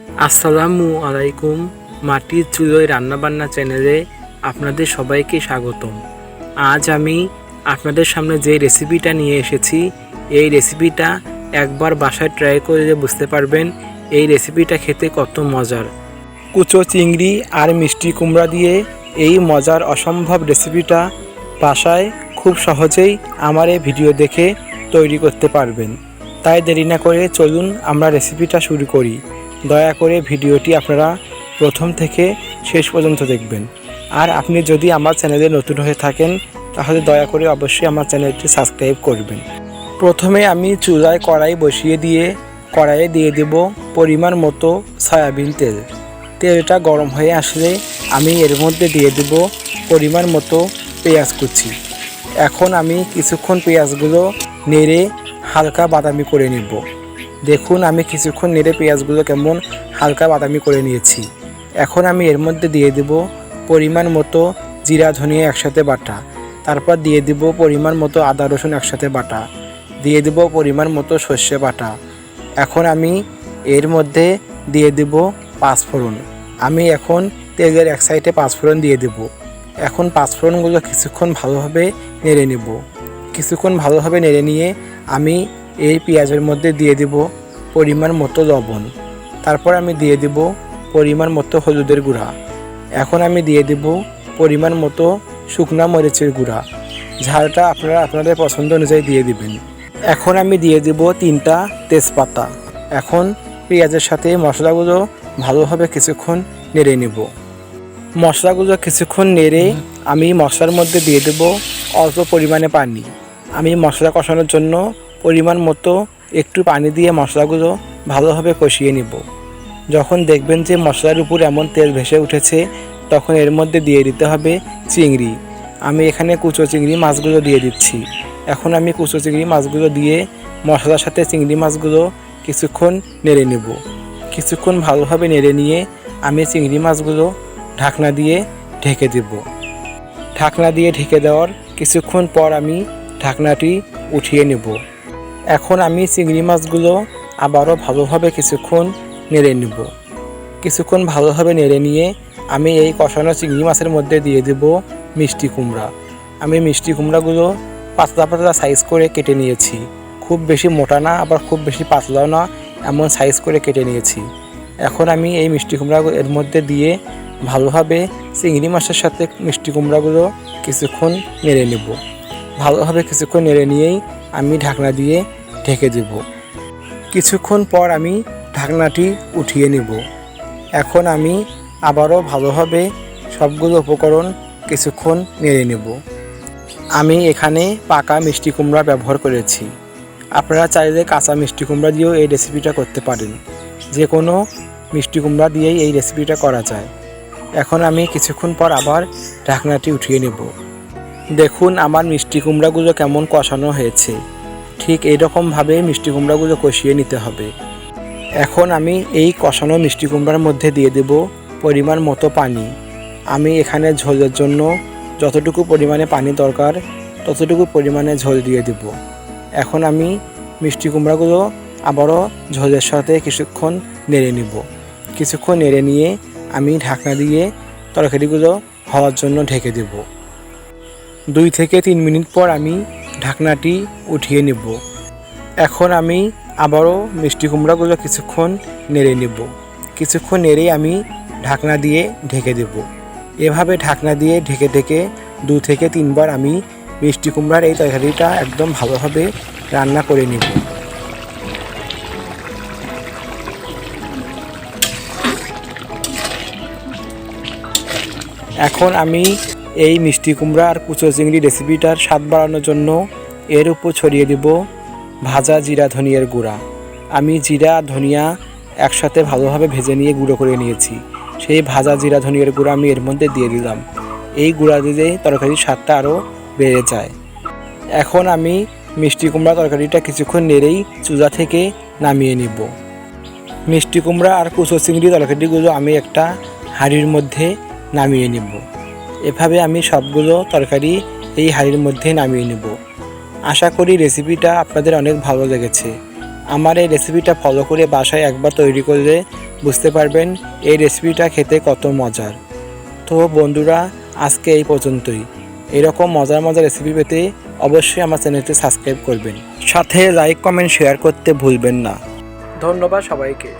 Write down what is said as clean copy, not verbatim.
আসসালামু আলাইকুম। মাটির চুলোয় রান্নাবান্না চ্যানেলে আপনাদের সবাইকে স্বাগতম। আজ আমি আপনাদের সামনে যে রেসিপিটা নিয়ে এসেছি, এই রেসিপিটা একবার বাসায় ট্রাই করলে বুঝতে পারবেন এই রেসিপিটা খেতে কত মজার। কুচো চিংড়ি আর মিষ্টি কুমড়া দিয়ে এই মজার অসম্ভব রেসিপিটা বাসায় খুব সহজেই আমার এই ভিডিও দেখে তৈরি করতে পারবেন। তাই দেরি না করে চলুন আমরা রেসিপিটা শুরু করি। দয়া করে ভিডিওটি আপনারা প্রথম থেকে শেষ পর্যন্ত দেখবেন। আর আপনি যদি আমার চ্যানেলে নতুন হয়ে থাকেন তাহলে দয়া করে অবশ্যই আমার চ্যানেলটি সাবস্ক্রাইব করবেন। প্রথমে আমি চুলায় কড়াই বসিয়ে দিয়ে কড়াইয়ে দিয়ে দেব পরিমাণ মতো সয়াবিন তেল। তেলটা গরম হয়ে আসলে আমি এর মধ্যে দিয়ে দেব পরিমাণ মতো পেঁয়াজ কুচি। এখন আমি কিছুক্ষণ পেঁয়াজগুলো নেড়ে হালকা বাদামি করে নেব। দেখুন আমি কিছুক্ষণ নেড়ে পেঁয়াজগুলো কেমন হালকা বাদামি করে নিয়েছি। এখন আমি এর মধ্যে দিয়ে দেব পরিমাণ মতো জিরা ধনিয়া একসাথে বাটা, তারপর দিয়ে দেব পরিমাণ মতো আদা রসুন একসাথে বাটা, দিয়ে দেব পরিমাণ মতো সর্ষে বাটা। এখন আমি এর মধ্যে দিয়ে দেব পাঁচফোড়ন। আমি এখন তেলের এক সাইডে পাঁচফোড়ন দিয়ে দেব। এখন পাঁচফোড়নগুলো কিছুক্ষণ ভালোভাবে নেড়ে নেব। কিছুক্ষণ ভালোভাবে নেড়ে নিয়ে আমি এই পেঁয়াজের মধ্যে দিয়ে দেব পরিমাণ মতো লবণ, তারপর আমি দিয়ে দেব পরিমাণ মতো হলুদের গুঁড়া। এখন আমি দিয়ে দেব পরিমাণ মতো শুকনা মরিচের গুঁড়া। ঝালটা আপনারা আপনাদের পছন্দ অনুযায়ী দিয়ে দিবেন। এখন আমি দিয়ে দেব 3টা তেজপাতা। এখন পেঁয়াজের সাথে মশলাগুলো ভালোভাবে কিছুক্ষণ নেড়ে নেব। মশলাগুলো কিছুক্ষণ নেড়ে আমি মশলার মধ্যে দিয়ে দেব অল্প পরিমাণে পানি। আমি মশলা কষানোর জন্য পরিমাণ মতো একটু পানি দিয়ে মশলাগুলো ভালোভাবে কষিয়ে নেব। যখন দেখবেন যে মশলার উপর এমন তেল ভেসে উঠেছে তখন এর মধ্যে দিয়ে দিতে হবে চিংড়ি। আমি এখানে কুচো চিংড়ি মাছগুলো দিয়ে দিচ্ছি। এখন আমি কুচো চিংড়ি মাছগুলো দিয়ে মশলার সাথে চিংড়ি মাছগুলো কিছুক্ষণ নেড়ে নেব। কিছুক্ষণ ভালোভাবে নেড়ে নিয়ে আমি চিংড়ি মাছগুলো ঢাকনা দিয়ে ঢেকে দেব। ঢাকনা দিয়ে ঢেকে দেওয়ার কিছুক্ষণ পর আমি ঢাকনাটি উঠিয়ে নেব। এখন আমি চিংড়ি মাছগুলো আবারও ভালোভাবে কিছুক্ষণ নেড়ে নেব। কিছুক্ষণ ভালোভাবে নেড়ে নিয়ে আমি এই কষানো চিংড়ি মাছের মধ্যে দিয়ে দেব মিষ্টি কুমড়া। আমি মিষ্টি কুমড়াগুলো পাতলা পাতলা সাইজ করে কেটে নিয়েছি। খুব বেশি মোটা না আবার খুব বেশি পাতলাও না, এমন সাইজ করে কেটে নিয়েছি। এখন আমি এই মিষ্টি কুমড়াগুলো এর মধ্যে দিয়ে ভালোভাবে চিংড়ি মাছের সাথে মিষ্টি কুমড়াগুলো কিছুক্ষণ নেড়ে নেব। ভালোভাবে কিছুক্ষণ নেড়ে নিয়েই আমি ঢাকনা দিয়ে ঢেকে দেব। কিছুক্ষণ পর আমি ঢাকনাটি উঠিয়ে নেব। এখন আমি আবারও ভালোভাবে সবগুলো উপকরণ কিছুক্ষণ নেড়ে নেব। আমি এখানে পাকা মিষ্টি কুমড়া ব্যবহার করেছি। আপনারা চাইলে কাঁচা মিষ্টি কুমড়া দিয়েও এই রেসিপিটা করতে পারেন। যে কোনো মিষ্টি কুমড়া দিয়েই এই রেসিপিটা করা যায়। এখন আমি কিছুক্ষণ পর আবার ঢাকনাটি উঠিয়ে নেব। দেখুন আমার মিষ্টি কুমড়াগুলো কেমন কষানো হয়েছে। ঠিক এইরকমভাবে মিষ্টি কুমড়াগুলো কষিয়ে নিতে হবে। এখন আমি এই কষানো মিষ্টি কুমড়ার মধ্যে দিয়ে দেব পরিমাণ মতো পানি। আমি এখানে ঝোলের জন্য যতটুকু পরিমাণে পানি দরকার ততটুকু পরিমাণে ঝোল দিয়ে দেব। এখন আমি মিষ্টি কুমড়াগুলো আবারও ঝোলের সাথে কিছুক্ষণ নেড়ে নেব। কিছুক্ষণ নেড়ে নিয়ে আমি ঢাকনা দিয়ে তরকারিগুলো হওয়ার জন্য ঢেকে দেব। 2 থেকে 3 মিনিট পর আমি ঢাকনাটি উঠিয়ে নেব। এখন আমি আবারও মিষ্টি কুমড়াগুলো কিছুক্ষণ নেড়ে নেব। কিছুক্ষণ নেড়েই আমি ঢাকনা দিয়ে ঢেকে দেব। এভাবে ঢাকনা দিয়ে ঢেকে ঢেকে 2 থেকে 3 বার আমি মিষ্টি কুমড়ার এই তরকারিটা একদম ভালোভাবে রান্না করে নেব। এখন আমি এই মিষ্টি কুমড়া আর কুচো চিংড়ি রেসিপিটার স্বাদ বাড়ানোর জন্য এর উপর ছড়িয়ে দেব ভাজা জিরা ধনিয়ার গুঁড়া। আমি জিরা ধনিয়া একসাথে ভালোভাবে ভেজে নিয়ে গুঁড়ো করে নিয়েছি। সেই ভাজা জিরা ধনিয়ার গুঁড়া আমি এর মধ্যে দিয়ে দিলাম। এই গুঁড়া দিলে তরকারির স্বাদটা আরও বেড়ে যায়। এখন আমি মিষ্টি কুমড়া তরকারিটা কিছুক্ষণ নেড়েই চুলা থেকে নামিয়ে নেব। মিষ্টি কুমড়া আর কুচো চিংড়ি তরকারিগুলো আমি একটা হাঁড়ির মধ্যে নামিয়ে নেব। এভাবে আমি সবগুলো তরকারি এই হাঁড়ির মধ্যে নামিয়ে নেব। আশা করি রেসিপিটা আপনাদের অনেক ভালো লেগেছে। আমার এই রেসিপিটা ফলো করে বাসায় একবার তৈরি করলে বুঝতে পারবেন এই রেসিপিটা খেতে কত মজার। তো বন্ধুরা, আজকে এই পর্যন্তই। এরকম মজার মজার রেসিপি পেতে অবশ্যই আমার চ্যানেলটি সাবস্ক্রাইব করবেন, সাথে লাইক কমেন্ট শেয়ার করতে ভুলবেন না। ধন্যবাদ সবাইকে।